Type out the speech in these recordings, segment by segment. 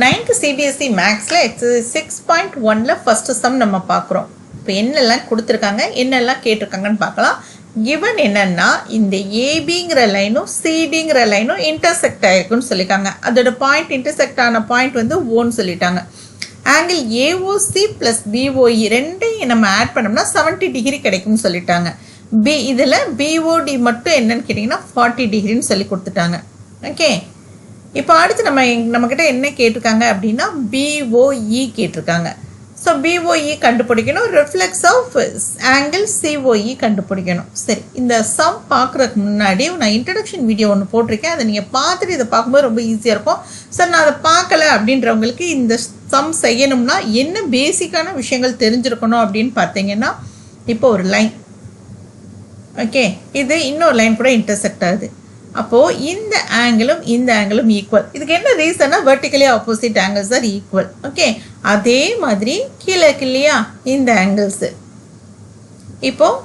9th CBSE மேக்ஸில் exercise 6.1ல் first some நம்ம பார்க்குறோம். இப்போ என்னெல்லாம் கொடுத்துருக்காங்க, என்னெல்லாம் கேட்டிருக்காங்கன்னு பார்க்கலாம். கிவன் என்னென்னா, இந்த ஏபிங்கிற லைனும் சிடிங்கிற லைனும் இன்டர்செக்ட் ஆகிருக்குன்னு சொல்லியிருக்காங்க. அதோட பாயிண்ட் இன்டர்செக்ட் ஆன பாயிண்ட் வந்து ஓன்னு சொல்லிட்டாங்க. ஆங்கிள் ஏஓசி ப்ளஸ் பிஓஇ ரெண்டையும் நம்ம ஆட் பண்ணோம்னா 70 டிகிரி கிடைக்கும்னு சொல்லிட்டாங்க. இதில் பிஓடி மட்டும் என்னன்னு கேட்டிங்கன்னா 40 டிகிரின்னு சொல்லி கொடுத்துட்டாங்க. ஓகே, இப்போ அடுத்து நம்மக்கிட்ட என்ன கேட்டிருக்காங்க அப்படின்னா பிஓஇ கேட்டிருக்காங்க. ஸோ பிஓஇ கண்டுபிடிக்கணும், ரிஃப்ளெக்ஸ் ஆஃப் ஆங்கிள் சிஓஇ கண்டுபிடிக்கணும். சரி, இந்த சம் பார்க்குறதுக்கு முன்னாடி நான் இன்ட்ரடக்ஷன் வீடியோ ஒன்று போட்டிருக்கேன். அதை நீங்கள் பார்த்துட்டு இதை பார்க்கும்போது ரொம்ப ஈஸியாக இருக்கும். சார் நான் அதை பார்க்கல அப்படின்றவங்களுக்கு இந்த சம் செய்யணும்னா என்ன பேசிக்கான விஷயங்கள் தெரிஞ்சிருக்கணும் அப்படின்னு பார்த்தீங்கன்னா, இப்போ ஒரு லைன், ஓகே, இது இன்னொரு லைன் கூட இன்டர்செக்ட் ஆகுது. அப்போது இந்த ஆங்கிளும் ஈக்குவல். இதுக்கு என்ன ரீசன்னா, vertically opposite angles are equal. Okay, அதே மாதிரி கீழே இருக்கு இல்லையா இந்த ஆங்கிள்ஸு, இப்போது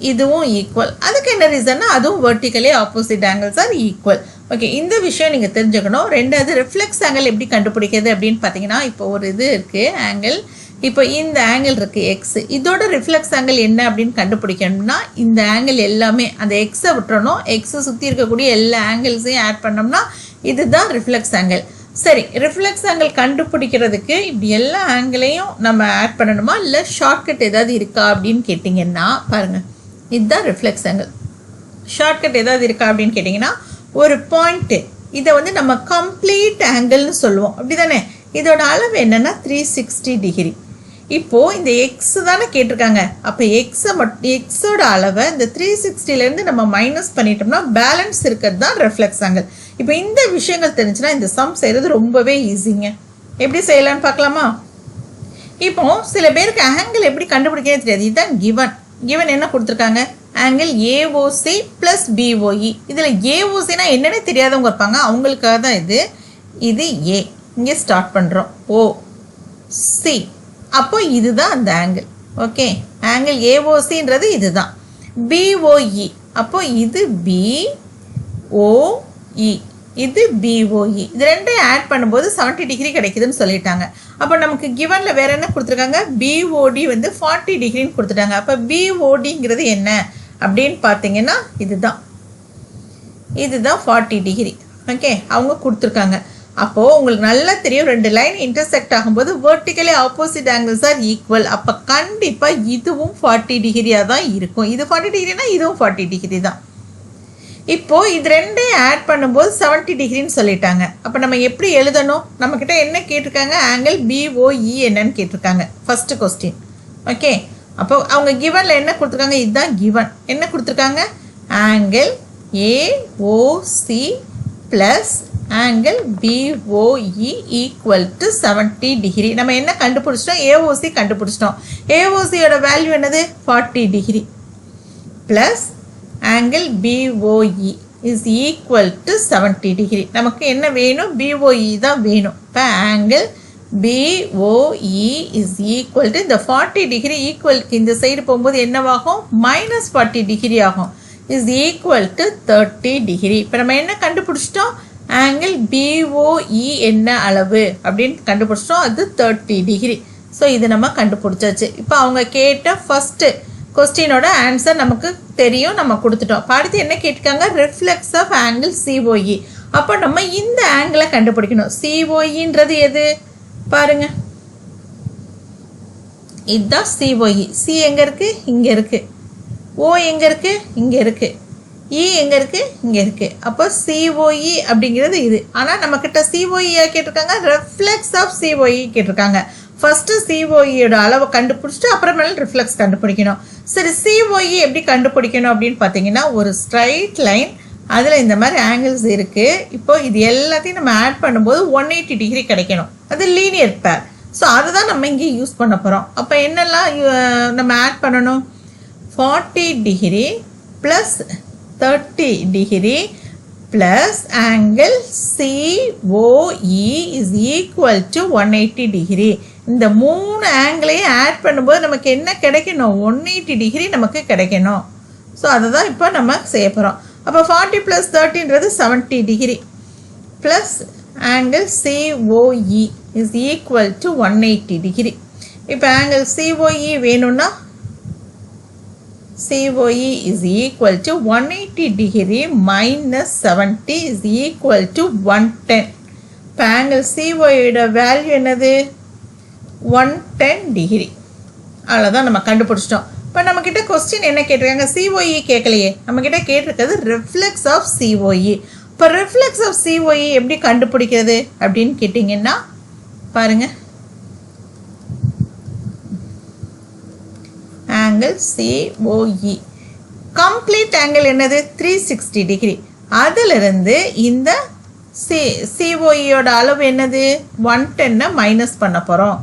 இதுவும் ஈக்குவல். அதுக்கு என்ன ரீசன்னா, அதுவும் vertically opposite angles are equal. Okay, இந்த விஷயம் நீங்கள் தெரிஞ்சுக்கணும். ரெண்டாவது, ரிஃப்ளெக்ஸ் ஆங்கிள் எப்படி கண்டுபிடிக்கிறது அப்படின்னு பார்த்தீங்கன்னா, இப்போ ஒரு இது இருக்குது ஆங்கிள், இப்போ இந்த ஆங்கிள் இருக்குது எக்ஸ், இதோட ரிஃப்ளெக்ஸ் ஆங்கிள் என்ன அப்படின்னு கண்டுபிடிக்கணும்னா இந்த ஆங்கிள் எல்லாமே அந்த எக்ஸை விட்டுறணும், எக்ஸை சுற்றி இருக்கக்கூடிய எல்லா ஆங்கிள்ஸையும் ஆட் பண்ணோம்னா இதுதான் ரிஃப்ளெக்ஸ் ஆங்கிள். சரி, ரிஃப்ளெக்ஸ் ஆங்கிள் கண்டுபிடிக்கிறதுக்கு இப்படி எல்லா ஆங்கிளையும் நம்ம ஆட் பண்ணணுமா, இல்லை ஷார்ட்கட் ஏதாவது இருக்கா அப்படின்னு கேட்டிங்கன்னா பாருங்கள், இதுதான் ரிஃப்ளெக்ஸ் ஆங்கிள். ஷார்ட்கட் ஏதாவது இருக்கா அப்படின்னு கேட்டிங்கன்னா, ஒரு பாயிண்ட்டு இதை வந்து நம்ம கம்ப்ளீட் ஆங்கிள்னு சொல்லுவோம், அப்படி தானே? இதோட அளவு என்னென்னா 360 டிகிரி. இப்போது இந்த எக்ஸ் தானே கேட்டிருக்காங்க. அப்போ எக்ஸோட அளவை இந்த 360லேருந்து நம்ம மைனஸ் பண்ணிட்டோம்னா பேலன்ஸ் இருக்கிறது தான் ரெஃப்ளெக்ஸ் ஆங்கிள். இப்போ இந்த விஷயங்கள் தெரிஞ்சுன்னா இந்த சம் செய்கிறது ரொம்பவே ஈஸிங்க. எப்படி செய்யலான்னு பார்க்கலாமா? இப்போ சில பேருக்கு ஆங்கிள் எப்படி கண்டுபிடிக்கவே தெரியாது. இதுதான் கிவன் என்ன கொடுத்துருக்காங்க, ஆங்கிள் ஏஓசி ப்ளஸ் பிஓஇ. இதில் ஏஓசினா என்னென்னு தெரியாதவங்க இருப்பாங்க, அவங்களுக்காக தான் இது ஏ. இங்கே ஸ்டார்ட் பண்ணுறோம், ஓ சி, அப்போ இதுதான் அந்த ஆங்கிள். ஓகே, ஆங்கிள் ஏஓசின்றது இதுதான். பிஓஇ, அப்போ இது பிஓஇ, இது பிஓஇ. இது ரெண்டையும் ஆட் பண்ணும்போது 70 டிகிரி கிடைக்குதுன்னு சொல்லிட்டாங்க. அப்போ நமக்கு கிவனில் வேறு என்ன கொடுத்துருக்காங்க, பிஓடி வந்து 40 டிகிரின்னு கொடுத்துட்டாங்க. அப்போ பிஓடிங்கிறது என்ன அப்படின்னு பார்த்தீங்கன்னா இதுதான் 40 டிகிரி. ஓகே, அவங்க கொடுத்துருக்காங்க. அப்போது உங்களுக்கு நல்லா தெரியும், ரெண்டு லைன் இன்டர்செக்ட் ஆகும்போது vertically opposite angles are equal. அப்போ கண்டிப்பாக இதுவும் 40 டிகிரியாக தான் இருக்கும். இது 40 டிகிரினா இதுவும் 40 டிகிரி தான். இப்போது இது ரெண்டையும் ஆட் பண்ணும்போது 70 டிகிரின்னு சொல்லிட்டாங்க. அப்போ நம்ம எப்படி எழுதணும், நம்மக்கிட்ட என்ன கேட்டிருக்காங்க, ஆங்கிள் பிஓஇ என்னன்னு கேட்டிருக்காங்க ஃபஸ்ட்டு கொஸ்டின். ஓகே, அப்போ அவங்க கிவனில் என்ன கொடுத்துருக்காங்க, இதுதான் கிவன். என்ன கொடுத்துருக்காங்க, angle AOC plus angle POE equal to 70 degree. நம்ம என்ன கண்டுபிடிச்சிட்டோம், ஏஓசி கண்டுபிடிச்சிட்டோம். ஏஓசியோட வேல்யூ என்னது, 40 degree plus angle POE is equal to 70 degree. நமக்கு என்ன வேணும், பிஓஇ தான் வேணும். இப்போ angle POE is equal to இந்த 40 டிகிரி ஈக்குவலுக்கு இந்த சைடு போகும்போது என்னவாகும், மைனஸ் 40 டிகிரி ஆகும், இஸ் ஈக்குவல் டு 30 டிகிரி. இப்போ நம்ம என்ன கண்டுபிடிச்சிட்டோம், ஆங்கிள் பிஓஇ என்ன அளவு அப்படின்னு கண்டுபிடிச்சிட்டோம், அது 30 டிகிரி. ஸோ இது நம்ம கண்டுபிடிச்சாச்சு. இப்போ அவங்க கேட்ட ஃபஸ்ட்டு கொஸ்டினோட ஆன்சர் நமக்கு தெரியும், நம்ம கொடுத்துட்டோம். அடுத்து என்ன கேட்டிருக்காங்க, ரிஃப்ளெக்ஸ் ஆஃப் ஆங்கிள் சிஓஇ. அப்போ நம்ம இந்த ஆங்கிளை கண்டுபிடிக்கணும். சிஓஇன்றது எது பாருங்க, இதுதான் சிஓஇ. சி எங்கே இருக்குது, இங்கே இருக்குது. ஓ எங்கே இருக்குது, இங்கே இருக்குது. இ எங்கே இருக்குது, இங்கே இருக்குது. அப்போ சிஓஇ அப்படிங்கிறது இது. ஆனால் நம்மக்கிட்ட சிஓஇயை கேட்டிருக்காங்க, ரெஃப்ளெக்ஸ் ஆஃப் சிஓஇ கேட்டிருக்காங்க. ஃபஸ்ட்டு சிஓஇயோட அளவை கண்டுபிடிச்சிட்டு அப்புறமேல ரிஃப்ளெக்ஸ் கண்டுபிடிக்கணும். சரி, சிஓஇ எப்படி கண்டுபிடிக்கணும் அப்படின்னு பார்த்தீங்கன்னா, ஒரு ஸ்ட்ரைட் லைன், அதில் இந்த மாதிரி ஆங்கிள்ஸ் இருக்குது. இப்போது இது எல்லாத்தையும் நம்ம ஆட் பண்ணும்போது 180 டிகிரி கிடைக்கணும். அது லீனியர் பேர். ஸோ அதை தான் நம்ம இங்கே யூஸ் பண்ண போகிறோம். அப்போ என்னெல்லாம் நம்ம ஆட் பண்ணணும், 40 degree plus 30 degree plus angle COE is equal to 180 degree. இந்த மூணு ஆங்கிளையும் ஆட் பண்ணும்போது நமக்கு என்ன கிடைக்கணும், 180 டிகிரி நமக்கு கிடைக்கணும். ஸோ அதை தான் இப்போ நம்ம செய்ய போகிறோம். அப்போ 40 + 30ன்றது 70 degree plus angle COE is equal to 180 degree. இப்போ angle COE வேணும்னா COE is equal to 180 degree minus 70 is equal to 110. இப்போ angle COE யோட வேல்யூ என்னது? 110 degree. அவ்வளோதான் நம்ம கண்டுபிடிச்சிட்டோம். இப்போ நம்மக்கிட்ட கொஸ்டின் என்ன கேட்டிருக்காங்க? COE கேட்கலையே, நம்மக்கிட்ட கேட்டிருக்கிறது ரிஃப்ளெக்ஸ் ஆஃப் COE. இப்போ ரிஃப்ளெக்ஸ் ஆஃப் COE எப்படி கண்டுபிடிக்கிறது அப்படின்னு கேட்டிங்கன்னா பாருங்கள், ஆங்கிள் COE கம்ப்ளீட் ஆங்கிள் என்னது? 360 டிகிரி. அதிலிருந்து இந்த COEயோட அளவு என்னது? 110 மைனஸ் பண்ண போகிறோம்.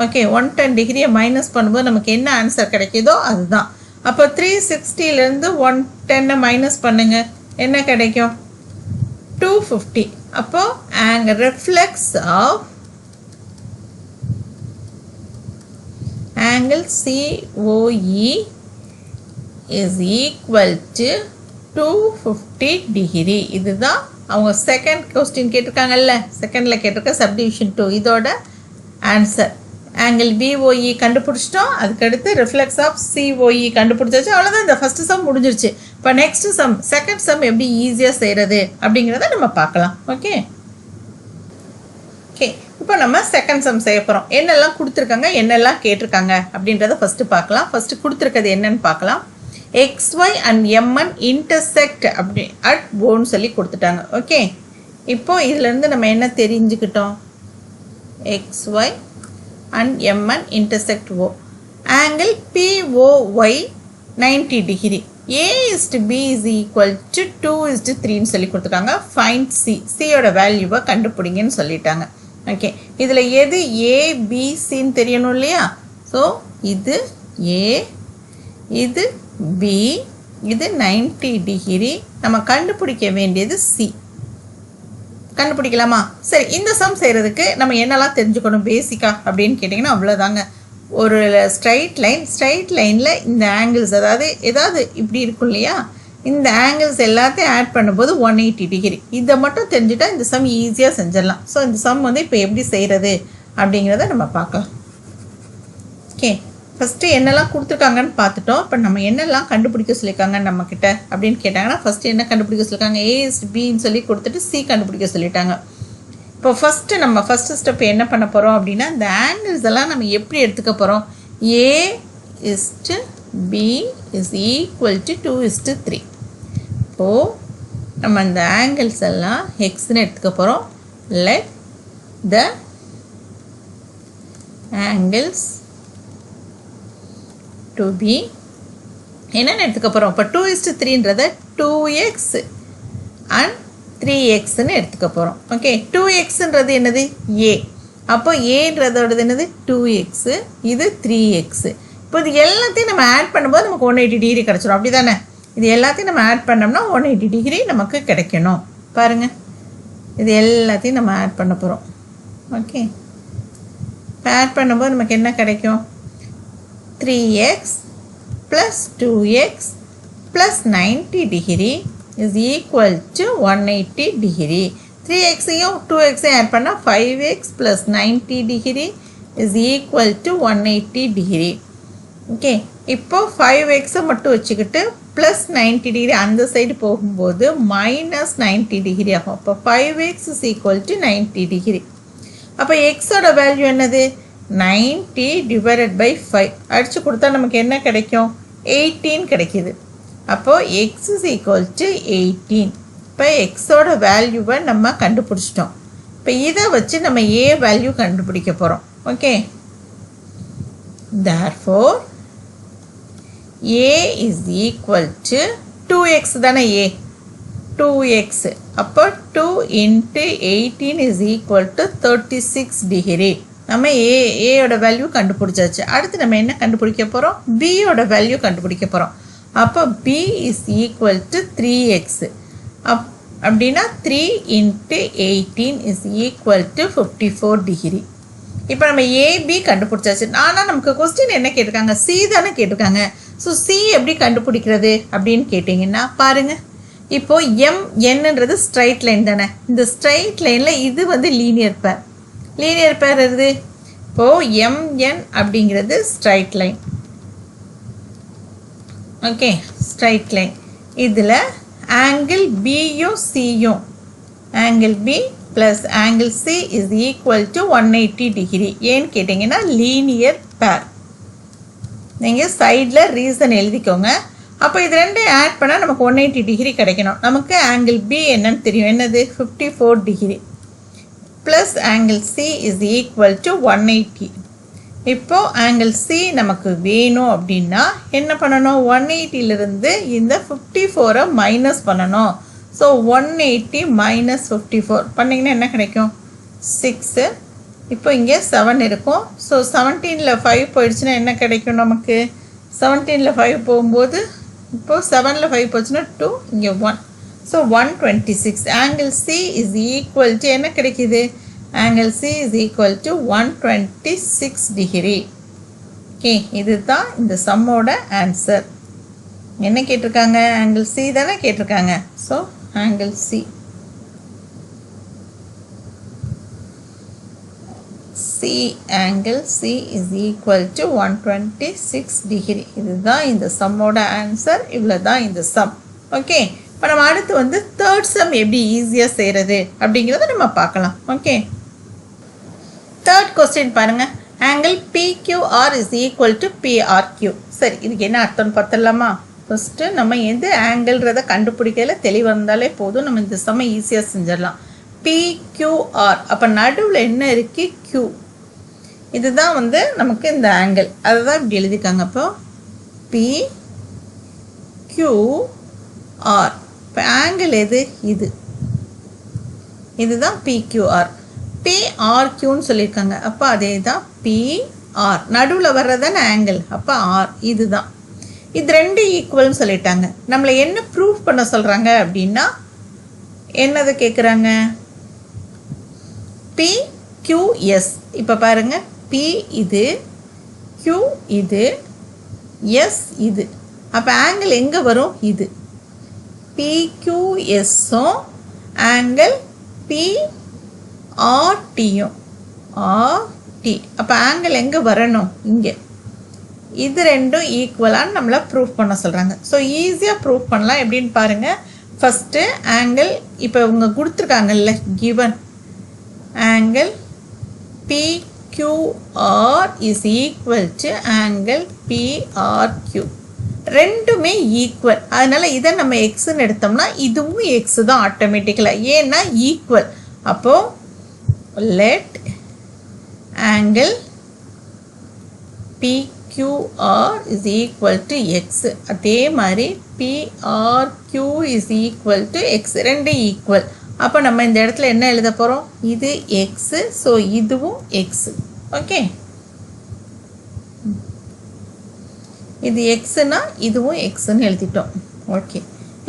ஓகே, 110 டிகிரியை மைனஸ் பண்ணும்போது நமக்கு என்ன ஆன்சர் கிடைக்குதோ அதுதான். அப்போ 360லேருந்து 110 மைனஸ் பண்ணுங்க, என்ன கிடைக்கும்? 250. அப்போ angle reflex of angle COE is equal to 250 degree. இதுதான் அவங்க செகண்ட் கொஸ்டின் கேட்டிருக்காங்கல்ல, செகண்டில் கேட்டிருக்க சப்டிவிஷன் 2 இதோட ஆன்சர். ஆங்கிள் BOE கண்டுபிடிச்சிட்டோம், அதுக்கடுத்து ரிஃப்ளெக்ஸ் ஆஃப் COE கண்டுபிடிச்சாச்சு. அவ்வளோதான், இந்த ஃபஸ்ட்டு சம் முடிஞ்சிருச்சு. இப்போ நெக்ஸ்ட் சம், செகண்ட் சம் எப்படி ஈஸியாக செய்கிறது அப்படிங்கிறத நம்ம பார்க்கலாம். ஓகே ஓகே இப்போ நம்ம செகண்ட் சம் செய்ய போகிறோம். என்னெல்லாம் கொடுத்துருக்காங்க, என்னெல்லாம் கேட்டிருக்காங்க அப்படின்றத ஃபஸ்ட்டு பார்க்கலாம். ஃபஸ்ட்டு கொடுத்துருக்கிறது என்னன்னு பார்க்கலாம். XY and MN intersect அப்படி அட் ஓன்னு சொல்லி கொடுத்துட்டாங்க. ஓகே, இப்போ இதுலேருந்து நம்ம என்ன தெரிஞ்சுக்கிட்டோம்? XY and MN intersect O. Angle POY 90 degree. A is to B is equal to 2 is to 3 சொல்லி கொடுத்துட்டாங்க. Find C. C யோட வேல்யூவை கண்டுபிடிங்கன்னு சொல்லிட்டாங்க. ஓகே, இதில் எது ABCன்னு தெரியணும் இல்லையா? ஸோ இது A, இது B, இது 90 டிகிரி. நம்ம கண்டுபிடிக்க வேண்டியது C. கண்டுபிடிக்கலாமா? சரி, இந்த சம் செய்கிறதுக்கு நம்ம என்னெல்லாம் தெரிஞ்சுக்கணும் பேசிக்காக அப்படின்னு கேட்டிங்கன்னா அவ்வளோதாங்க. ஒரு ஸ்ட்ரைட் லைனில் இந்த ஆங்கிள்ஸ் ஏதாவது இப்படி இருக்கும் இல்லையா, இந்த ஆங்கிள்ஸ் எல்லாத்தையும் ஆட் பண்ணும்போது 180 டிகிரி. இதை மட்டும் தெரிஞ்சுட்டா இந்த சம் ஈஸியாக செஞ்சிடலாம். ஸோ இந்த சம் இப்போ எப்படி செய்கிறது அப்படிங்கிறத நம்ம பார்க்கலாம். ஓகே, ஃபஸ்ட்டு என்னெல்லாம் கொடுத்துருக்காங்கன்னு பார்த்துட்டோம். இப்போ நம்ம என்னெல்லாம் கண்டுபிடிக்க சொல்லியிருக்காங்க நம்மக்கிட்ட அப்படின்னு கேட்டாங்கன்னா, ஃபஸ்ட்டு என்ன கண்டுபிடிக்க சொல்லியிருக்காங்க? A is to Bன்னு சொல்லி கொடுத்துட்டு C கண்டுபிடிக்க சொல்லிட்டாங்க. இப்போ ஃபஸ்ட்டு ஸ்டெப் என்ன பண்ண போகிறோம் அப்படின்னா, இந்த ஆங்கிள்ஸ் எல்லாம் நம்ம எப்படி எடுத்துக்க போகிறோம்? A is to B is equal to 2 is to 3. இப்போது நம்ம இந்த ஆங்கிள்ஸ் எல்லாம் எக்ஸ்ன்னு எடுத்துக்க போகிறோம். Let the angles to be என்னென்னு எடுத்துக்க போகிறோம்? இப்போ 2 is to 3ன்றதை 2x அண்ட் 3xன்னு எடுத்துக்க போகிறோம். ஓகே, 2xன்றது என்னது? A. அப்போ ஏன்றதோடது என்னது? 2x, இது 3x. இப்போ இது எல்லாத்தையும் நம்ம ஆட் பண்ணும்போது நமக்கு 180 டிகிரி கிடச்சிடும், அப்படி தானே? இது எல்லாத்தையும் நம்ம ஆட் பண்ணோம்னா 180 டிகிரி நமக்கு கிடைக்கணும். பாருங்கள், இது எல்லாத்தையும் நம்ம ஆட் பண்ண போகிறோம். ஓகே, இப்போ ஆட் பண்ணும்போது நமக்கு என்ன கிடைக்கும்? 3x + 2x + 90 degree is equal to 180 degree. 3xையும் 2xையும் ஆட் பண்ணால் 5x + 90 degree is equal to 180 degree. Okay, இப்போ 5xை மட்டும் வச்சுக்கிட்டு ப்ளஸ் 90 டிகிரி அந்த சைடு போகும்போது மைனஸ் 90 டிகிரி ஆகும். அப்போ 5x is equal to 90 degree. அப்போ எக்ஸோட வேல்யூ என்னது? 90 divided by 5 அடித்து கொடுத்தா நமக்கு என்ன கிடைக்கும்? 18 கிடைக்கிது. அப்போது x is equal to 18. இப்போ எக்ஸோட வேல்யூவை நம்ம கண்டுபிடிச்சிட்டோம். இப்போ இதை வச்சு நம்ம A வேல்யூ கண்டுபிடிக்க போகிறோம். Okay, therefore A is equal to 2x தானே? A 2x. அப்போ 2 into 18 is equal to 36 degree. நம்ம ஏயோட வேல்யூ கண்டுபிடிச்சாச்சு. அடுத்து நம்ம என்ன கண்டுபிடிக்க போகிறோம்? பியோட வேல்யூ கண்டுபிடிக்க போகிறோம். அப்போ B is equal to 3x. அப்படின்னா 3 into 18 is equal to 54 degree. இப்போ நம்ம ஏபி கண்டுபிடிச்சாச்சு. ஆனால் நமக்கு கொஸ்டின் என்ன கேட்டிருக்காங்க? C தானே கேட்டிருக்காங்க. ஸோ C எப்படி கண்டுபிடிக்கிறது அப்படின்னு கேட்டிங்கன்னா பாருங்கள், இப்போ MNன்றது ஸ்ட்ரைட் லைன் தானே, இந்த ஸ்ட்ரைட் லைனில் இது வந்து லீனியர் பேர். லீனியர் பேர் எது? இப்போது MN அப்படிங்கிறது straight line. Okay, straight line. இதில் ஆங்கிள் பியும் சியும், angle B plus angle C is equal to 180 degree. ஏன்னு கேட்டிங்கன்னா லீனியர் பேர். நீங்கள் சைடில் ரீசன் எழுதிக்கோங்க. அப்போ இது ரெண்டையும் ஆட் பண்ணால் நமக்கு 180 டிகிரி கிடைக்கணும். நமக்கு ஆங்கிள் பி என்னன்னு தெரியும், என்னது 54 degree plus angle C is equal to 180. இப்போது ஆங்கிள் சி நமக்கு வேணும் அப்படின்னா என்ன பண்ணணும், 180லிருந்து இந்த 54 மைனஸ் பண்ணணும். ஸோ 180 மைனஸ் 54 பண்ணிங்கன்னா என்ன கிடைக்கும், 6. இப்போ இங்கே 7 இருக்கும். ஸோ 17ல் 5 போயிடுச்சுன்னா என்ன கிடைக்கும் நமக்கு, 17ல் 5 போகும்போது இப்போது 7ல் 5 போச்சுன்னா 2, இங்கே 1. So 126. Angle C is equal to என்ன கிடைக்கிது, angle C is equal to 126 degree. Okay, இதுதான் இந்த சம்மோட ஆன்சர். என்ன கேட்டிருக்காங்க, ஆங்கிள் சி தானே கேட்டிருக்காங்க. So angle C, angle C is equal to 126 degree. இதுதான் இந்த சம்மோட ஆன்சர். இவ்வளோ தான் இந்த சம். ஓகே, இப்போ நம்ம அடுத்து வந்து தேர்ட் சம் எப்படி ஈஸியாக செய்கிறது அப்படிங்கிறத நம்ம பார்க்கலாம். ஓகே, தேர்ட் கொஸ்டின் பாருங்கள். Angle PQR is equal to PRQ. சரி, இதுக்கு என்ன அர்த்தம்னு பார்த்துடலாமா? ஃபஸ்ட்டு நம்ம எது ஆங்கிள்ன்றதை கண்டுபிடிக்கல தெளிவாக இருந்தாலே போதும், நம்ம இந்த சம்மை ஈஸியாக செஞ்சிடலாம். PQR, அப்போ நடுவில் என்ன இருக்கு, Q. இதுதான் வந்து நமக்கு இந்த ஆங்கிள், அதை தான் இப்படி எழுதிக்காங்க. அப்போ PQR. இப்போ ஆங்கிள் எது, இதுதான் PQR. PRQன்னு சொல்லியிருக்காங்க. அப்போ அதே தான் PR, நடுவில் வர்றதான ஆங்கிள். அப்போ R, இதுதான். இது ரெண்டு ஈக்குவல்னு சொல்லிட்டாங்க. நம்மளை என்ன ப்ரூவ் பண்ண சொல்கிறாங்க அப்படின்னா என்னது கேட்குறாங்க, PQS. இப்போ பாருங்கள், P இது, Q இது, S இது. அப்போ ஆங்கிள் எங்கே வரும், இது. PQSும் ஆங்கிள் PRTயும், RT. அப்போ ஆங்கிள் எங்கே வரணும், இங்கே. இது ரெண்டும் ஈக்குவலான்னு நம்மளை ப்ரூவ் பண்ண சொல்கிறாங்க. ஸோ ஈஸியாக ப்ரூவ் பண்ணலாம். எப்படின்னு பாருங்கள். ஃபஸ்ட்டு ஆங்கிள் இப்போ இவங்க கொடுத்துருக்காங்கல்ல, given angle PQR is equal to angle PRQ. ரெண்டுமே ஈக்குவல். அதனால் இதை நம்ம எக்ஸுன்னு எடுத்தோம்னா இதுவும் எக்ஸு தான் ஆட்டோமேட்டிக்கலாக, ஏன்னா ஈக்குவல். அப்போது let angle PQR is equal to X. அதே மாதிரி PRQ is equal to X. ரெண்டு ஈக்குவல். அப்போ நம்ம இந்த இடத்துல என்ன எழுத போகிறோம், இது X, ஸோ இதுவும் X. ஓகே, இது Xனா இதுவும் Xன்னு எழுதிட்டோம். ஓகே,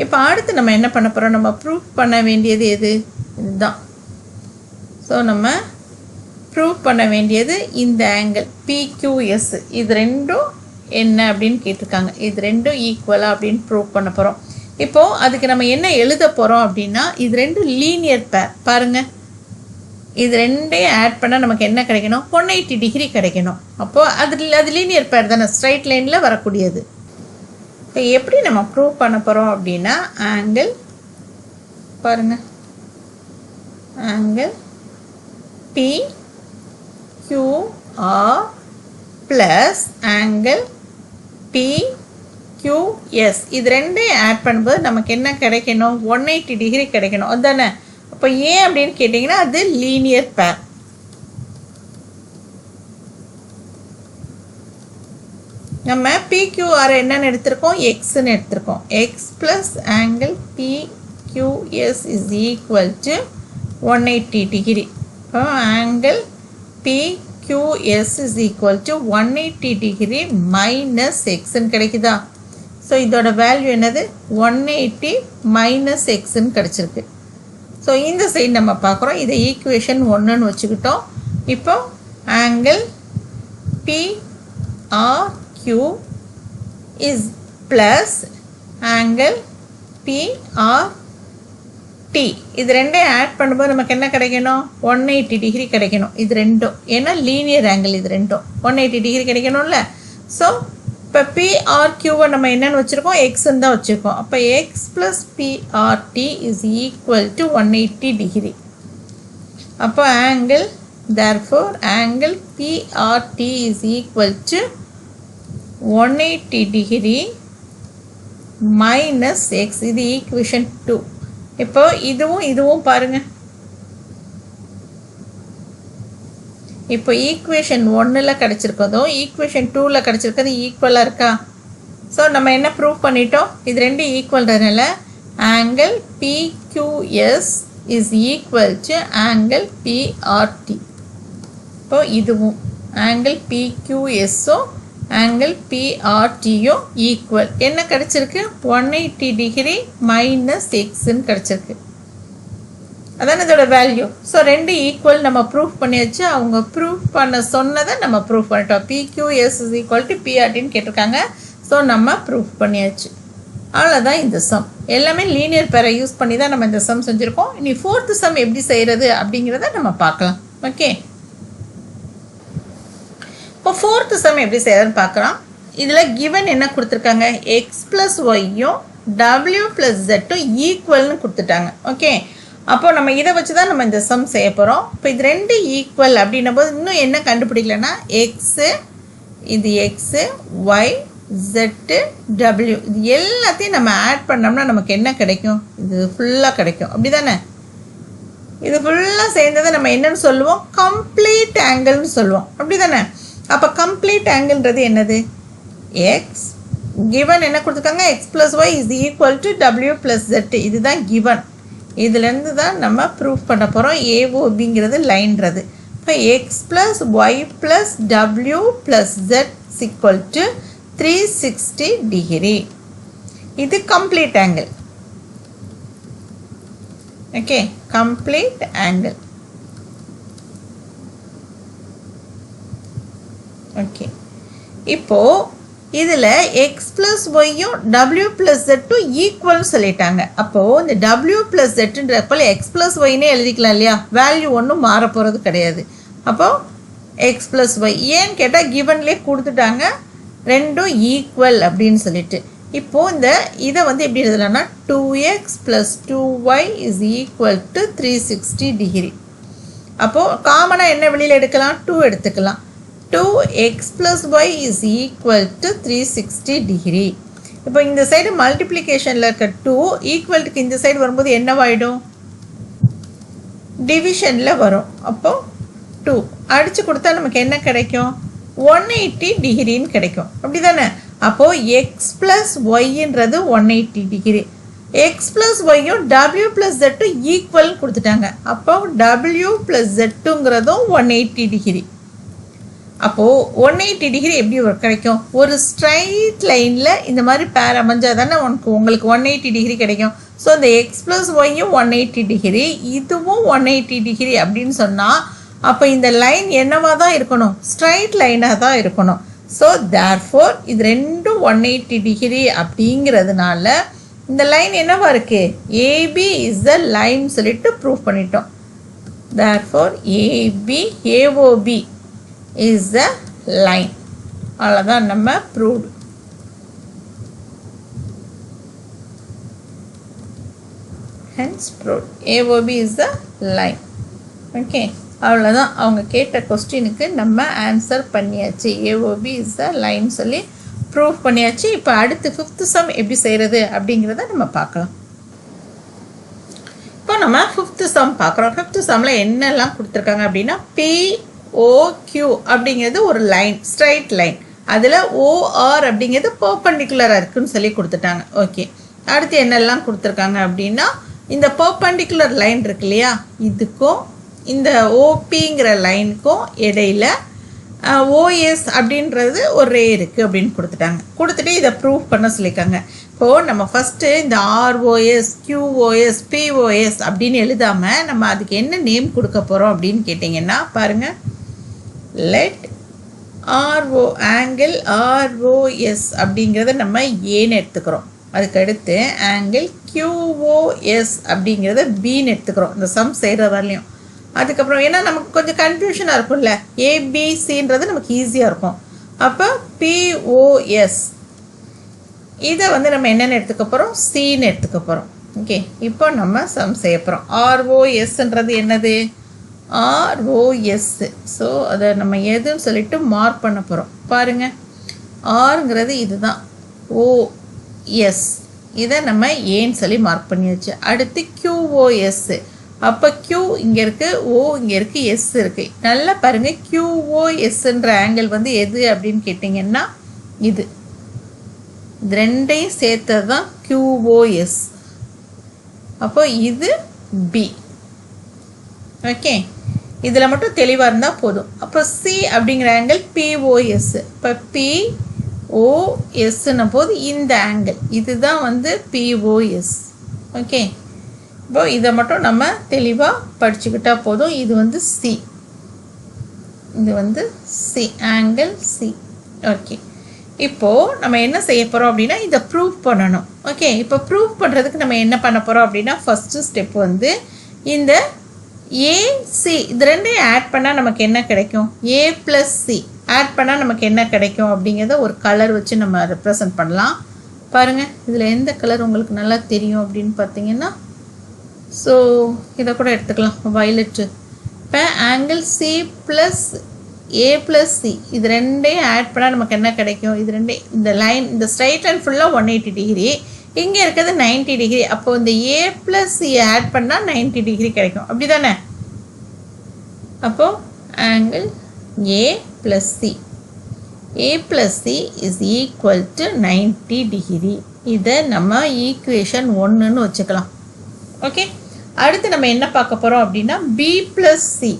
இப்போ அடுத்து நம்ம என்ன பண்ண போகிறோம், நம்ம ப்ரூவ் பண்ண வேண்டியது எது, இதுதான். ஸோ நம்ம ப்ரூவ் பண்ண வேண்டியது இந்த ஆங்கிள் PQS. இது ரெண்டும் என்ன அப்படின்னு கேட்டிருக்காங்க. இது ரெண்டும் ஈக்குவலாக அப்படின்னு ப்ரூவ் பண்ண போகிறோம். இப்போது அதுக்கு நம்ம என்ன எழுத போகிறோம் அப்படின்னா, இது ரெண்டும் லீனியர் பேர். பாருங்கள், இது ரெண்டையும் ஆட் பண்ணால் நமக்கு என்ன கிடைக்கணும், 180 டிகிரி கிடைக்கணும். அப்போது அது லீனியர் பேர் தானே, ஸ்ட்ரைட் லைனில் வரக்கூடியது. இப்போ எப்படி நம்ம ப்ரூவ் பண்ண போகிறோம் அப்படின்னா, ஆங்கிள் பாருங்கள், angle PQR plus angle PQS. இது ரெண்டையும் ஆட் பண்ணும்போது நமக்கு என்ன கிடைக்கணும், 180 டிகிரி கிடைக்கணும். அதுதானே. அப்போ ஏன் அப்படின்னு கேட்டிங்கன்னா அது லீனியர் பேர். நம்ம PQR என்னன்னு எடுத்திருக்கோம், எக்ஸ்ன்னு எடுத்திருக்கோம். X plus angle PQS is equal to 180 degree. இப்போ angle PQS is equal to 180 degree minus எக்ஸ்ன்னு கிடைக்குதா. ஸோ இதோட வேல்யூ என்னது, 180 மைனஸ் எக்ஸ்ன்னு கிடச்சிருக்கு. ஸோ இந்த சைடு நம்ம பார்க்குறோம். இதை ஈக்குவேஷன் 1ன்னு வச்சுக்கிட்டோம். இப்போ angle PRQ is plus angle BRT இது ரெண்டையும் ஆட் பண்ணும்போது நமக்கு என்ன கிடைக்கணும்? 180 டிகிரி கிடைக்கணும். இது ரெண்டும் ஏன்னா லீனியர் ஆங்கிள், இது ரெண்டும் 180 டிகிரி கிடைக்கணும்ல. ஸோ இப்போ பிஆர்கியூவை நம்ம என்னென்னு வச்சுருக்கோம்? எக்ஸ்ன்னு தான் வச்சுருக்கோம். அப்போ X plus BRT is equal to 180 degree. அப்போ angle therefore angle PRT is equal to 180 degree minus x. இது equation 2. இப்போ இதுவும் பாருங்க. இப்போ equation 1ல கிடைச்சிருக்கதும் equation 2ல கிடைச்சிருக்கிறது ஈக்குவலாக இருக்கா? ஸோ நம்ம என்ன ப்ரூவ் பண்ணிட்டோம்? இது ரெண்டு ஈக்குவல்ன்றதுனால angle PQS is equal to angle PRT. இப்போ இதுவும் angle PQSம் angle PRTயும் ஈக்குவல். என்ன கிடைச்சிருக்கு? 180 டிகிரி மைனஸ் எக்ஸ்ன்னு கிடைச்சிருக்கு. அதான் இதோட வேல்யூ. ஸோ ரெண்டு ஈக்குவல் நம்ம ப்ரூஃப் பண்ணியாச்சு. அவங்க ப்ரூஃப் பண்ண சொன்னதை நம்ம ப்ரூஃப் பண்ணிட்டோம். PQS is equal to PRTன்னு கேட்டிருக்காங்க. ஸோ நம்ம ப்ரூஃப் பண்ணியாச்சு. அவ்வளோதான் இந்த சம். எல்லாமே லீனியர் பேரை யூஸ் பண்ணி தான் நம்ம இந்த சம் செஞ்சுருக்கோம். இனி ஃபோர்த்து சம் எப்படி செய்கிறது அப்படிங்கிறத நம்ம பார்க்கலாம். ஓகே, இப்போ ஃபோர்த்து சம் எப்படி செய்யறதுன்னு பார்க்கலாம். இதில் கிவன் என்ன கொடுத்துருக்காங்க? எக்ஸ் ப்ளஸ் ஒய்யும் டபிள்யூ ப்ளஸ் ஜெட்டும் ஈக்குவல்னு கொடுத்துட்டாங்க. ஓகே, அப்போ நம்ம இதை வச்சு தான் நம்ம இந்த சம் செய்ய போகிறோம். இப்போ இது ரெண்டு ஈக்குவல் அப்படின்னும் போது இன்னும் என்ன கண்டுபிடிக்கலன்னா எக்ஸு, இது எக்ஸு, ஒய், ஜெட்டு, டபிள்யூ இது எல்லாத்தையும் நம்ம ஆட் பண்ணோம்னா நமக்கு என்ன கிடைக்கும்? இது ஃபுல்லாக கிடைக்கும். அப்படி தானே? இது ஃபுல்லாக சேர்ந்ததை நம்ம என்னன்னு சொல்லுவோம்? கம்ப்ளீட் ஆங்கிள்னு சொல்லுவோம். அப்படி தானே? அப்போ கம்ப்ளீட் ஆங்கிள்ன்றது என்னது? எக்ஸ் கிவன் என்ன கொடுத்துருக்காங்க? X plus Y is equal to W plus Z. இதுதான் கிவன். இதுலேருந்து தான் நம்ம ப்ரூஃப் பண்ண போகிறோம் ஏஓபிங்கிறது லைன்றது. இப்போ X plus Y plus W plus Z equal to 360 degree. இது complete angle. Okay, complete angle. Okay, இப்போ இதில் எக்ஸ் ப்ளஸ் ஒய்யும் டபிள்யூ ப்ளஸ் ஜெட்டும் ஈக்குவல்னு சொல்லிட்டாங்க. அப்போது இந்த டபிள்யூ ப்ளஸ் ஜெட்டுன்றப்போல் எக்ஸ் ப்ளஸ் ஒய்னே எழுதிக்கலாம் இல்லையா? வேல்யூ ஒன்றும் மாற போகிறது கிடையாது. அப்போது எக்ஸ் ப்ளஸ் ஒய் ஏன்னு கேட்டால் கிவன்லேயே கொடுத்துட்டாங்க ரெண்டும் ஈக்குவல் அப்படின்னு சொல்லிட்டு. இப்போது இதை எப்படி எழுதலாம்னா 2x + 2y is equal to 360 degree. அப்போது காமனாக என்ன வெளியில் எடுக்கலாம்? 2 எடுத்துக்கலாம். 2x + y is equal to 360 degree. இப்போ இந்த சைடு மல்டிப்ளிகேஷனில் இருக்க 2 ஈக்குவல்ட்டுக்கு இந்த சைடு வரும்போது என்னவாயிடும்? டிவிஷனில் வரும். அப்போது 2 அடித்து கொடுத்தா நமக்கு என்ன கிடைக்கும்? 180 டிகிரின்னு கிடைக்கும். அப்படி தானே? அப்போது எக்ஸ் ப்ளஸ் ஒய்ன்றது 180 டிகிரி. எக்ஸ் ப்ளஸ் ஒய்யும் டபிள்யூ ப்ளஸ் ஜெட்டும் ஈக்குவல்னு கொடுத்துட்டாங்க. அப்போ டபிள்யூ ப்ளஸ் ஜெட்டுங்கிறதும் 180 டிகிரி. அப்போது 180 டிகிரி எப்படி கிடைக்கும்? ஒரு ஸ்ட்ரைட் லைனில் இந்த மாதிரி பேர் அமைஞ்சால் தானே உங்களுக்கு 180 டிகிரி கிடைக்கும். ஸோ இந்த எக்ஸ் ப்ளஸ் ஒய்யும் 180 டிகிரி, இதுவும் 180 டிகிரி அப்படின்னு சொன்னால் அப்போ இந்த லைன் என்னவாக தான் இருக்கணும்? ஸ்ட்ரைட் லைனாக தான் இருக்கணும். ஸோ தேர்ஃபோர் இது ரெண்டும் 180 டிகிரி அப்படிங்கிறதுனால இந்த லைன் என்னவா இருக்குது? ஏபி இஸ் த லைன் சொல்லிட்டு ப்ரூவ் பண்ணிட்டோம். Therefore AOB is the line. அவ்வளோதான் நம்ம proved. Hence proved AOB is the line. Okay, அவ்வளோதான். அவங்க கேட்ட கொஸ்டினுக்கு நம்ம ஆன்சர் பண்ணியாச்சு. ஏஓபி இஸ் த லைன் சொல்லி ப்ரூவ் பண்ணியாச்சு. இப்போ அடுத்து ஃபிஃப்த்து சம் எப்படி செய்கிறது அப்படிங்கிறத நம்ம பார்க்கலாம். இப்போ நம்ம ஃபிஃப்த்து சம் பார்க்குறோம். ஃபிஃப்த்து சம்மில் என்னெல்லாம் கொடுத்துருக்காங்க அப்படின்னா POQ அப்படிங்கிறது ஒரு லைன், ஸ்ட்ரைட் லைன். அதில் OR அப்படிங்கிறது பர்பண்டிகுலராக இருக்குன்னு சொல்லி கொடுத்துட்டாங்க. ஓகே, அடுத்து என்னெல்லாம் கொடுத்துருக்காங்க அப்படின்னா இந்த பர்பண்டிகுலர் லைன் இருக்கு இல்லையா, இதுக்கும் இந்த ஓபிங்கிற லைனுக்கும் இடையில ஓஎஸ் அப்படின்றது ஒரு ரே இருக்குது அப்படின்னு கொடுத்துட்டு இதை ப்ரூவ் பண்ண சொல்லியிருக்காங்க. இப்போது நம்ம ஃபஸ்ட்டு இந்த ROS, QOS, POS அப்படின்னு எழுதாமல் நம்ம அதுக்கு என்ன நேம் கொடுக்க போகிறோம் அப்படின்னு கேட்டிங்கன்னா பாருங்கள், லெட் ஆங்கிள் ROS அப்படிங்கிறத நம்ம ஏன்னு எடுத்துக்கிறோம். அதுக்கடுத்து ஆங்கிள் QOS அப்படிங்கிறத பின்னு எடுத்துக்கிறோம் இந்த சம் செய்கிற வரலையும். அதுக்கப்புறம் ஏன்னா நமக்கு கொஞ்சம் கன்ஃபியூஷனாக இருக்கும்ல, ABCன்றது நமக்கு ஈஸியாக இருக்கும். அப்போ POS இதை வந்து நம்ம என்னென்னு எடுத்துக்க போகிறோம், Cன்னு எடுத்துக்க போகிறோம். ஓகே, இப்போ நம்ம சம் செய்ய போகிறோம். ROSன்றது என்னது, ROS. ஸோ அதை நம்ம எதுன்னு சொல்லிட்டு மார்க் பண்ண போகிறோம். பாருங்கள், ஆருங்கிறது இதுதான், OS இதை நம்ம ஏன்னு சொல்லி மார்க் பண்ணியாச்சு. அடுத்து QOS, அப்போ Q இங்கே இருக்குது, O இங்கே இருக்குது, S இருக்குது. நல்லா பாருங்கள், QOSன்ற ஆங்கிள் வந்து எது அப்படின்னு கேட்டிங்கன்னா இது ரெண்டையும் சேர்த்தது தான் QOS. அப்போ இது B. ஓகே, இதில் மட்டும் தெளிவாக இருந்தால் போதும். அப்போ C அப்படிங்கிற ஆங்கிள் POS. இப்போ POSன்னும் போது இந்த ஆங்கிள் இதுதான் வந்து POS. ஓகே, இப்போ இதை மட்டும் நம்ம தெளிவாக படிச்சுக்கிட்டா போதும். இது வந்து C, இது வந்து C, ஆங்கிள் C. ஓகே, இப்போது நம்ம என்ன செய்ய போகிறோம் அப்படின்னா இதை ப்ரூவ் பண்ணணும். ஓகே, இப்போ ப்ரூவ் பண்ணுறதுக்கு நம்ம என்ன பண்ண போகிறோம் அப்படின்னா ஃபஸ்ட்டு ஸ்டெப் வந்து இந்த AC இது ரெண்டையும் ஆட் பண்ணால் நமக்கு என்ன கிடைக்கும், A + C ஆட் பண்ணால் நமக்கு என்ன கிடைக்கும் அப்படிங்கிறத ஒரு கலர் வச்சு நம்ம ரெப்ரசன்ட் பண்ணலாம். பாருங்கள், இதில் எந்த கலர் உங்களுக்கு நல்லா தெரியும் அப்படின்னு பார்த்தீங்கன்னா, ஸோ இதை கூட எடுத்துக்கலாம், வயலட்டு. இப்போ ஆங்கிள் C + A + C இது ரெண்டையும் ஆட் பண்ணால் நமக்கு என்ன கிடைக்கும், இது ரெண்டே இந்த லைன் இந்த ஸ்ட்ரைட் லைன் ஃபுல்லாக 180 டிகிரி, இங்கே இருக்கிறது 90 டிகிரி. அப்போது இந்த A + C ஆட் பண்ணால் 90 டிகிரி கிடைக்கும், அப்படி தானே. அப்போது angle A + C, A + C = 90 degree. இதை நம்ம ஈக்குவேஷன் 1ன்னு வச்சுக்கலாம். ஓகே, அடுத்து நம்ம என்ன பார்க்க போகிறோம் அப்படின்னா B + C,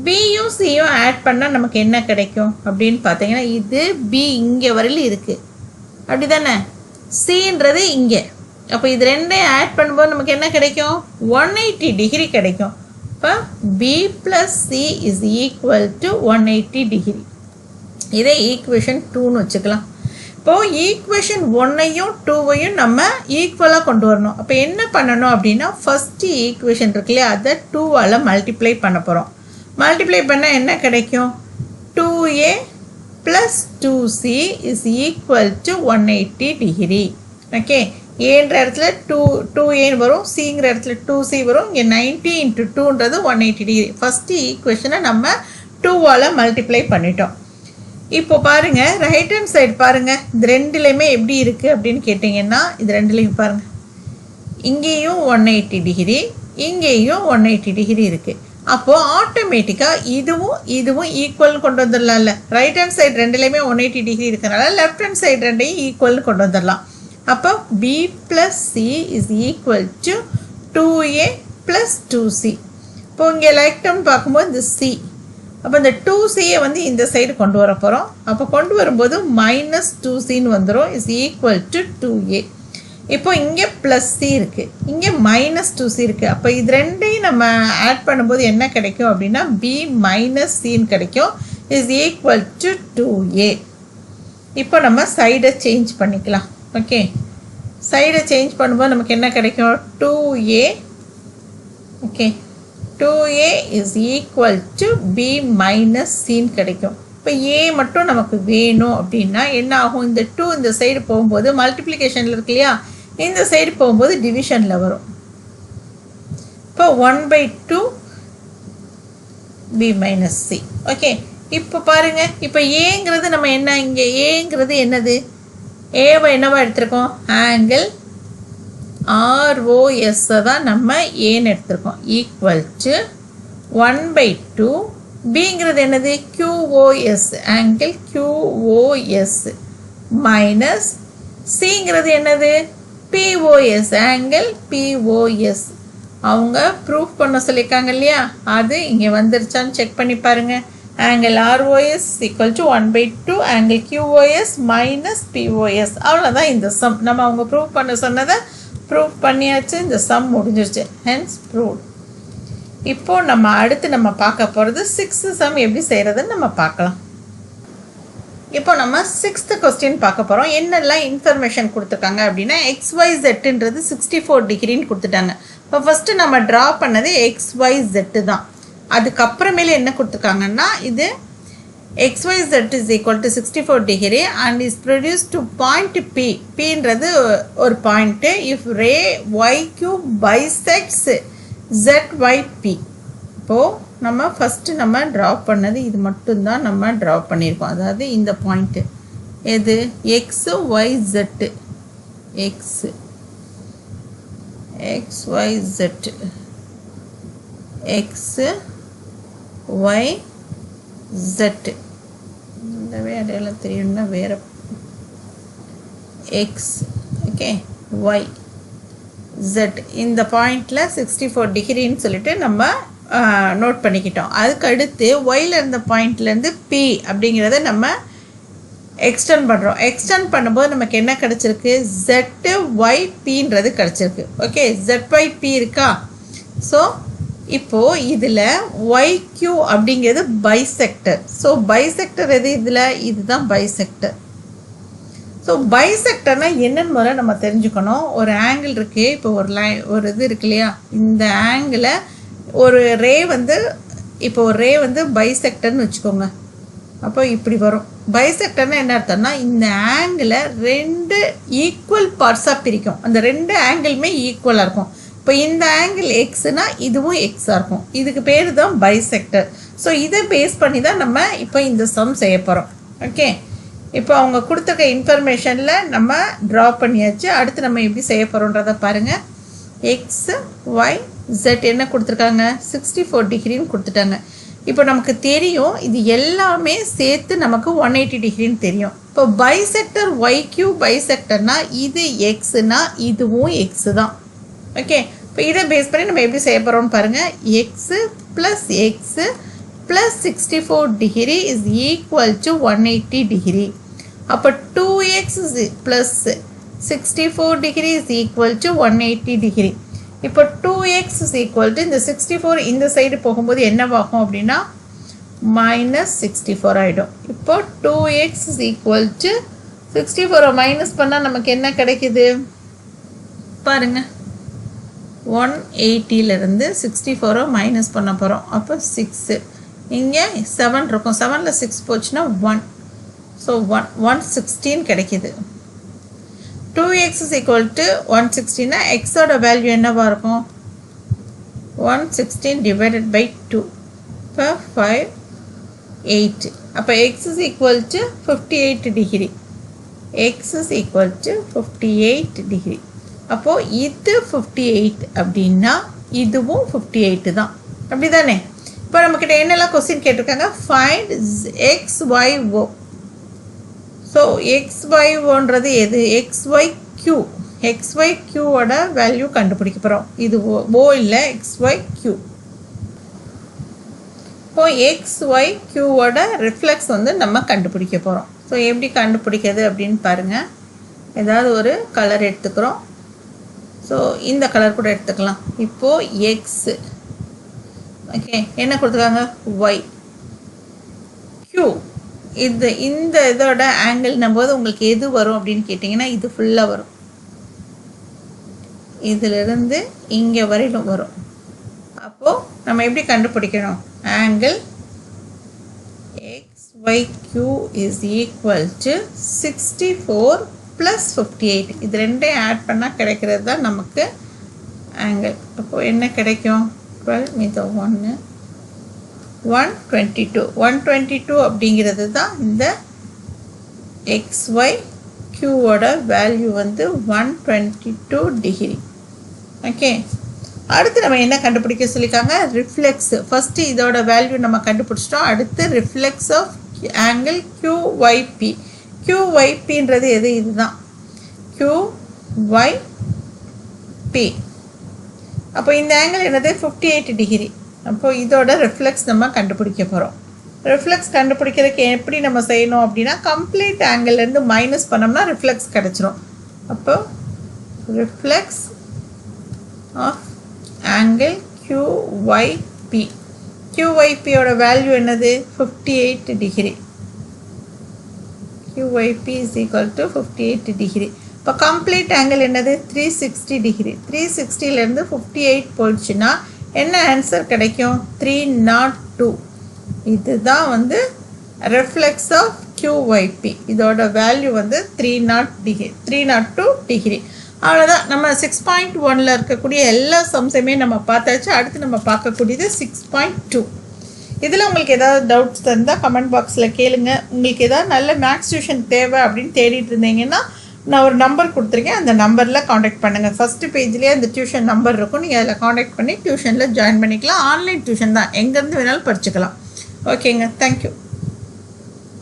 பியும் சியும் ஆட் பண்ணால் நமக்கு என்ன கிடைக்கும் அப்படின்னு பார்த்தீங்கன்னா இது B இங்கே வரையிலும் இருக்குது, அப்படி தானே. Cன்றது இங்கே. அப்போ இது ரெண்டையும் ஆட் பண்ணும்போது நமக்கு என்ன கிடைக்கும், 180 டிகிரி கிடைக்கும். இப்போ B + C = 180 டிகிரி. இதை ஈக்குவேஷன் 2ன்னு வச்சுக்கலாம். இப்போது ஈக்குவேஷன் 1ஐயும் 2ஐயும் நம்ம ஈக்குவலாக கொண்டு வரணும். அப்போ என்ன பண்ணணும் அப்படின்னா ஃபஸ்ட்டு ஈக்குவேஷன் இருக்கு இல்லையா, அதை 2ஆல் மல்டிப்ளை பண்ண போகிறோம். மல்டிப்ளை பண்ணால் என்ன கிடைக்கும், 2A + 2C = 180 டிகிரி. ஓகே, ஏன்ற இடத்துல 2A வரும், சிங்கிற இடத்துல 2C வரும். இங்கே 90 × 2ன்றது 180 டிகிரி. ஃபஸ்ட்டு ஈக்குவேஷனை நம்ம 2ஆல் மல்டிப்ளை பண்ணிட்டோம். இப்போ பாருங்கள், ரைட் ஹேண்ட் சைடு பாருங்கள், இது ரெண்டுலேயுமே எப்படி இருக்குது அப்படின்னு கேட்டிங்கன்னா இது ரெண்டுலேயும் பாருங்கள், இங்கேயும் 180 டிகிரி, இங்கேயும் 180 டிகிரி இருக்குது. அப்போது ஆட்டோமேட்டிக்காக இதுவும் ஈக்குவல்னு கொண்டு வந்துடலாம்ல. ரைட் ஹேண்ட் சைடு ரெண்டுலேயுமே 180 டிகிரி இருக்கிறனால லெஃப்ட் ஹேண்ட் சைடு ரெண்டையும் ஈக்குவல்னு கொண்டு வந்துடலாம். அப்போ B + C = 2A + 2C. இப்போ இங்கே லைக் டேர்ம் பார்க்கும்போது இந்த C, அப்போ இந்த 2Cயை வந்து இந்த சைடு கொண்டு வர போகிறோம். அப்போ கொண்டு வரும்போது -2Cன்னு வந்துடும், = 2A. இப்போ இங்கே +C இருக்குது, இங்கே -2C இருக்குது. அப்போ இது ரெண்டையும் நம்ம ஆட் பண்ணும்போது என்ன கிடைக்கும் அப்படின்னா B - Cன்னு கிடைக்கும், = 2A. இப்போ நம்ம சைடை சேஞ்ச் பண்ணிக்கலாம். ஓகே, சைடை சேஞ்ச் பண்ணும்போது நமக்கு என்ன கிடைக்கும், 2A. ஓகே, 2A = B - Cன்னு கிடைக்கும். இப்போ A மட்டும் நமக்கு வேணும் அப்படின்னா என்ன ஆகும், இந்த 2 இந்த சைடு போகும்போது மல்டிப்ளிகேஷனில் இருக்கு இல்லையா, இந்த சைடு போகும்போது டிவிஷனில் வரும். இப்போ 1/2 B - C. ஓகே, இப்போ பாருங்கள், இப்போ ஏங்கிறது நம்ம என்ன, இங்கே ஏங்கிறது என்னது, ஏவை என்னவா எடுத்திருக்கோம், ஆங்கிள் ROS தான் நம்ம ஏன்னு எடுத்திருக்கோம், = 1/2 பிங்கிறது என்னது, QOS, ஆங்கிள் QOS மைனஸ் சிங்கிறது என்னது, POS, ஆங்கிள் POS. அவங்க ப்ரூஃப் பண்ண சொல்லியிருக்காங்க இல்லையா, அது இங்கே வந்துருச்சான்னு செக் பண்ணி பாருங்கள். Angle ROS = 1/2 angle QOS minus POS. அவ்வளோதான் இந்த சம். நம்ம அவங்க ப்ரூவ் பண்ண சொன்னதை ப்ரூவ் பண்ணியாச்சு, இந்த சம் முடிஞ்சிருச்சு, ஹென்ஸ் ப்ரூவ்ட். இப்போது நம்ம அடுத்து நம்ம பார்க்க போகிறது 6th சம் எப்படி செய்கிறதுன்னு நம்ம பார்க்கலாம். இப்போ நம்ம 6th கொஸ்டின் பார்க்க போகிறோம். என்னெல்லாம் இன்ஃபர்மேஷன் கொடுத்துருக்காங்க அப்படின்னா XYZன்றது 64 டிகிரின்னு கொடுத்துட்டாங்க. இப்போ ஃபஸ்ட்டு நம்ம ட்ரா பண்ணது XYZ தான். அதுக்கப்புறமேலே என்ன கொடுத்துருக்காங்கன்னா இது XYZ is equal to 64 degree and is produced to point P. Pன்றது ஒரு point. If ray YQ bisects ZYP. இப்போது நம்ம ஃபஸ்ட்டு நம்ம ட்ரா பண்ணது இது மட்டும்தான் நம்ம ட்ரா பண்ணியிருக்கோம். அதாவது இந்த பாயிண்ட்டு எது XYZ XYZ இந்த வேலையெல்லாம் தெரியும்னா வேறு எக்ஸ் ஓகே ஒய் Z இந்த பாயிண்டில் 64 டிகிரின்னு சொல்லிட்டு நம்ம நோட் பண்ணிக்கிட்டோம். அதுக்கு அடுத்து ஒயில் இருந்த பாயிண்ட்லேருந்து P அப்படிங்கிறத நம்ம எக்ஸ்டெண்ட் பண்ணுறோம். எக்ஸ்டெண்ட் பண்ணும்போது நமக்கு என்ன கிடச்சிருக்கு ZYPன்றது கிடச்சிருக்கு. ஓகே ZYP இருக்கா? ஸோ இப்போது இதில் YQ அப்படிங்கிறது பைசெக்டர். ஸோ பைசெக்டர் எது இதில்? இதுதான் பைசெக்டர். ஸோ பைசெக்டர்னால் என்னென்னு முதல்ல நம்ம தெரிஞ்சுக்கணும். ஒரு ஆங்கிள் இருக்குது. இப்போ ஒரு இது இருக்கு இல்லையா, இந்த ஆங்கிளை ஒரு ரே வந்து இப்போ ஒரு ரே வந்து பைசெக்டர்னு வச்சுக்கோங்க. அப்போ இப்படி வரும். பைசெக்டர்னால் என்ன அர்த்தம்னா இந்த ஆங்கிளை 2 ஈக்குவல் பார்ட்ஸாக பிரிக்கும். அந்த 2 ஆங்கிளுமே ஈக்குவலாக இருக்கும். இப்போ இந்த ஆங்கிள் எக்ஸ்னா இதுவும் எக்ஸாக இருக்கும். இதுக்கு பேர் தான் பைசெக்டர். ஸோ இதை பேஸ் பண்ணி தான் நம்ம இப்போ இந்த சம் செய்ய போகிறோம். ஓகே, இப்போ அவங்க கொடுத்துருக்க இன்ஃபர்மேஷனில் நம்ம ட்ரா பண்ணியாச்சு. அடுத்து நம்ம எப்படி செய்ய போகிறோன்றதை பாருங்கள். XYZ என்ன கொடுத்துருக்காங்க? 64 டிகிரின்னு கொடுத்துட்டாங்க. இப்போ நமக்கு தெரியும் இது எல்லாமே சேர்த்து நமக்கு 180 டிகிரின்னு தெரியும். இப்போ பைசெக்டர் YQ பைசெக்டர்னால் இது எக்ஸுனா இதுவும் எக்ஸு தான். ஓகே, இப்போ இதை பேஸ் பண்ணி நம்ம எப்படி செய்ய போகிறோம்னு பாருங்கள். X plus x plus 64 degree is equal to 180 degree. அப்போ 2x plus 64 degree is equal to 180 degree. இப்போ 2x இஸ் ஈக்குவல் டு இந்த 64 இந்த சைடு போகும்போது என்னவாகும் அப்படின்னா -64 ஆகிடும். இப்போ 2x is equal to 64 minus பண்ணால் நமக்கு என்ன கிடைக்குது பாருங்கள். 180லேருந்து 64 மைனஸ் பண்ண போகிறோம். அப்போ 6 இங்கே 7 இருக்கும். 7ல் 6 போச்சுன்னா 1. ஸோ 116 கிடைக்கிது. 2x is equal to 116 எக்ஸோட வேல்யூ என்னவாக இருக்கும்? 116 divided by 2 இப்போ 5 8. அப்போ x is equal to 58 degree. x is equal to 58 degree. அப்போது இது 58 அப்படின்னா இதுவும் 58 தான். அப்படி தானே? இப்போ நம்மக்கிட்ட என்னெல்லாம் கொஸ்டின் கேட்டிருக்காங்க? Find XYO. ஸோ XYOன்றது எது? XYQ. XYQவோட வேல்யூ கண்டுபிடிக்க போகிறோம். இது O இல்லை, XYQ. இப்போ XYQவோட ரிஃப்ளெக்ஸ் வந்து நம்ம கண்டுபிடிக்க போகிறோம். ஸோ எப்படி கண்டுபிடிக்கிறது அப்படின்னு பாருங்கள். ஏதாவது ஒரு கலர் எடுத்துக்கிறோம். ஸோ இந்த கலர் கூட எடுத்துக்கலாம். இப்போது எக்ஸு ஓகே என்ன கொடுத்துருக்காங்க? Y Q. இந்த இதோட ஆங்கிள்னும் போது உங்களுக்கு எது வரும் அப்படின்னு கேட்டிங்கன்னா இது ஃபுல்லாக வரும். இதிலிருந்து இங்கே வரையிலும் வரும். அப்போது நம்ம எப்படி கண்டுபிடிக்கணும்? Angle XYQ is equal to 64 plus 58. இது ரெண்டையும் ஆட் பண்ணால் கிடைக்கிறது தான் நமக்கு ஆங்கிள். அப்போது என்ன கிடைக்கும்? 12 மீது 1 122. 122 அப்படிங்கிறது தான் இந்த XYQவோட வேல்யூ வந்து 122 டிகிரி. ஓகே, அடுத்து நம்ம என்ன கண்டுபிடிக்க சொல்லியிருக்காங்க? ரிஃப்ளெக்ஸ். ஃபஸ்ட்டு இதோட வேல்யூ நம்ம கண்டுபிடிச்சிட்டோம். அடுத்து ரிஃப்ளெக்ஸ் ஆஃப் ஆங்கிள் QYP. QYPன்றது எது? இதுதான் QYP. அப்போ இந்த ஆங்கிள் என்னது? 58 டிகிரி. அப்போது இதோட ரிஃப்ளெக்ஸ் நம்ம கண்டுபிடிக்க போகிறோம். ரிஃப்ளெக்ஸ் கண்டுபிடிக்கிறதுக்கு எப்படி நம்ம செய்யணும் அப்படின்னா கம்ப்ளீட் ஆங்கிள்லேருந்து மைனஸ் பண்ணோம்னா ரிஃப்ளெக்ஸ் கிடச்சிரும். அப்போ ரிஃப்ளெக்ஸ் ஆஃப் ஆங்கிள் QYP. QYPயோட வேல்யூ என்னது? 58 degree. QYP is equal to 58 degree. இப்போ கம்ப்ளீட் ஆங்கிள் என்னது 360 டிகிரி. 360லேருந்து 58 போயிடுச்சுன்னா என்ன ஆன்சர் கிடைக்கும் 302. இதுதான் வந்து ரெஃப்ளெக்ஸ் ஆஃப் QYP. இதோட வேல்யூ வந்து 302 டிகிரி. அவ்வளோதான். நம்ம 6.1ல் இருக்கக்கூடிய எல்லா சம்ஸையுமே நம்ம பார்த்தாச்சு. அடுத்து நம்ம பார்க்கக்கூடியது 6.2. இதில் உங்களுக்கு ஏதாவது டவுட்ஸ் இருந்தால் கமெண்ட் பாக்ஸில் கேளுங்க. உங்களுக்கு ஏதாவது நல்ல மேக்ஸ் டியூஷன் தேவை அப்படின்னு தேடிட்டு இருந்தீங்கன்னா நான் ஒரு நம்பர் கொடுத்துருக்கேன். அந்த நம்பரில் காண்டாக்ட் பண்ணுங்கள். ஃபஸ்ட்டு பேஜ்லேயே அந்த டியூஷன் நம்பர் இருக்கும். நீங்கள் அதில் காண்டாக்ட் பண்ணி டியூஷனில் ஜாயின் பண்ணிக்கலாம். ஆன்லைன் டியூஷன் தான், எங்கேருந்து வேணாலும் படிச்சுக்கலாம். ஓகேங்க, தேங்க்யூ.